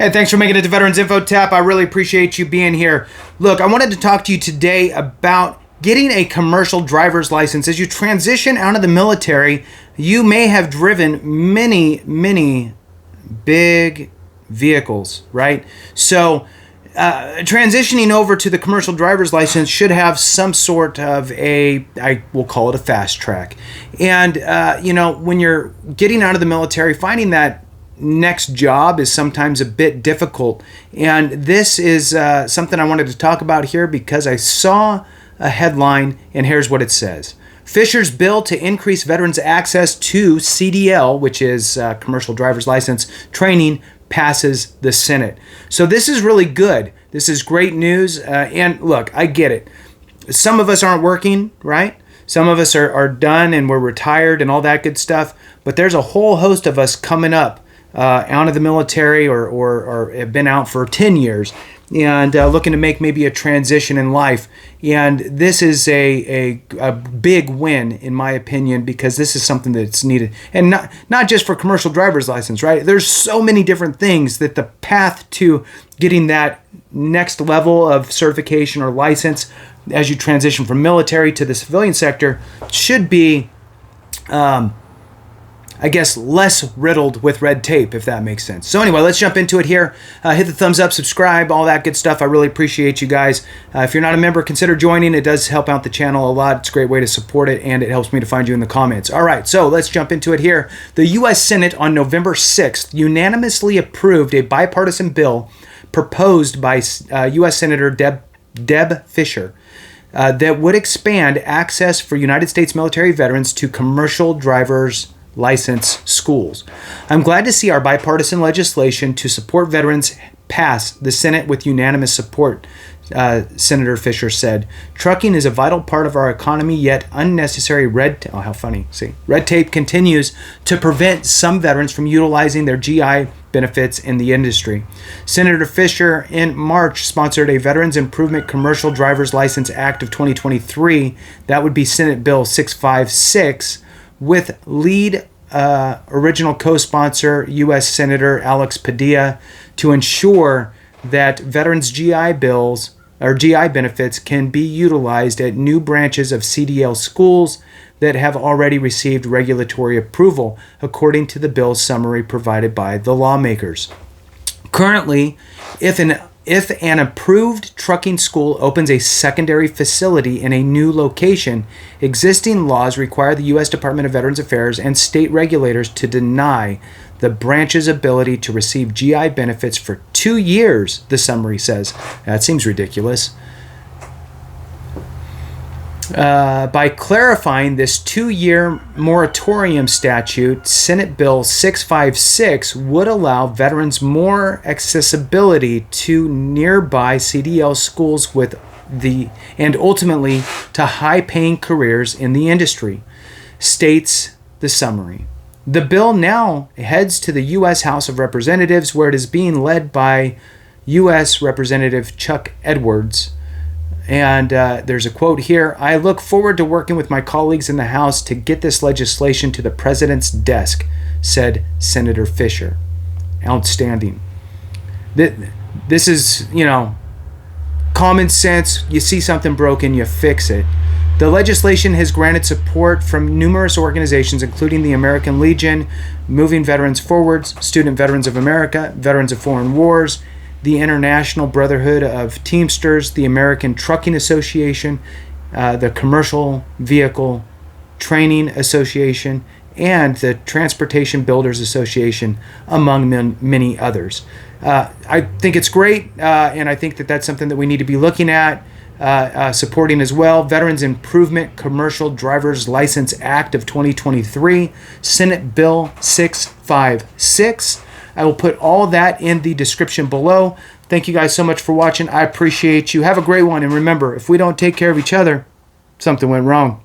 Hey, thanks for making it to Veterans Info Tap. I really appreciate you being here. Look, I wanted to talk to you today about getting a commercial driver's license. As you transition out of the military, you may have driven many big vehicles, right? So transitioning over to the commercial driver's license should have some sort of I will call it a fast track. And, when you're getting out of the military, finding that next job is sometimes a bit difficult. And this is something I wanted to talk about here because I saw a headline, and here's what it says. Fischer's bill to increase veterans' access to CDL, which is commercial driver's license training, passes the Senate. So this is really good. This is great news. And look, I get it. Some of us aren't working, right? Some of us are done and we're retired and all that good stuff. But there's a whole host of us coming up out of the military or have been out for 10 years and looking to make maybe a transition in life. And this is a big win, in my opinion, because this is something that's needed. And not just for commercial driver's license, right? There's so many different things that the path to getting that next level of certification or license as you transition from military to the civilian sector should be less riddled with red tape, if that makes sense. So anyway, let's jump into it here. Hit the thumbs up, subscribe, all that good stuff. I really appreciate you guys. If you're not a member, consider joining. It does help out the channel a lot. It's a great way to support it, and it helps me to find you in the comments. All right, so let's jump into it here. The U.S. Senate on November 6th unanimously approved a bipartisan bill proposed by U.S. Senator Deb Fischer that would expand access for United States military veterans to commercial driver's license schools. I'm glad to see our bipartisan legislation to support veterans pass the Senate with unanimous support, Senator Fischer said. Trucking is a vital part of our economy, yet unnecessary red tape continues to prevent some veterans from utilizing their GI benefits in the industry. Senator Fischer in March sponsored a Veterans Improvement Commercial Driver's License Act of 2023. That would be Senate Bill 656. With lead original co-sponsor U.S. Senator Alex Padilla to ensure that veterans' GI bills or GI benefits can be utilized at new branches of CDL schools that have already received regulatory approval, according to the bill's summary provided by the lawmakers. Currently, if an approved trucking school opens a secondary facility in a new location, existing laws require the U.S. Department of Veterans Affairs and state regulators to deny the branch's ability to receive GI benefits for 2 years, the summary says. That seems ridiculous. By clarifying this 2-year moratorium statute, Senate Bill 656 would allow veterans more accessibility to nearby CDL schools and ultimately to high-paying careers in the industry, states the summary. The bill now heads to the U.S. House of Representatives, where it is being led by U.S. Representative Chuck Edwards. And there's a quote here. I look forward to working with my colleagues in the House to get this legislation to the president's desk, said Senator Fischer. Outstanding. This is, common sense. You see something broken, you fix it. The legislation has granted support from numerous organizations, including the American Legion, Moving Veterans Forward, Student Veterans of America, Veterans of Foreign Wars, the International Brotherhood of Teamsters, the American Trucking Association, the Commercial Vehicle Training Association, and the Transportation Builders Association, among many others. I think it's great, and I think that that's something that we need to be looking at, supporting as well. Veterans Improvement Commercial Driver's License Act of 2023, Senate Bill 656. I will put all that in the description below. Thank you guys so much for watching. I appreciate you. Have a great one. And remember, if we don't take care of each other, something went wrong.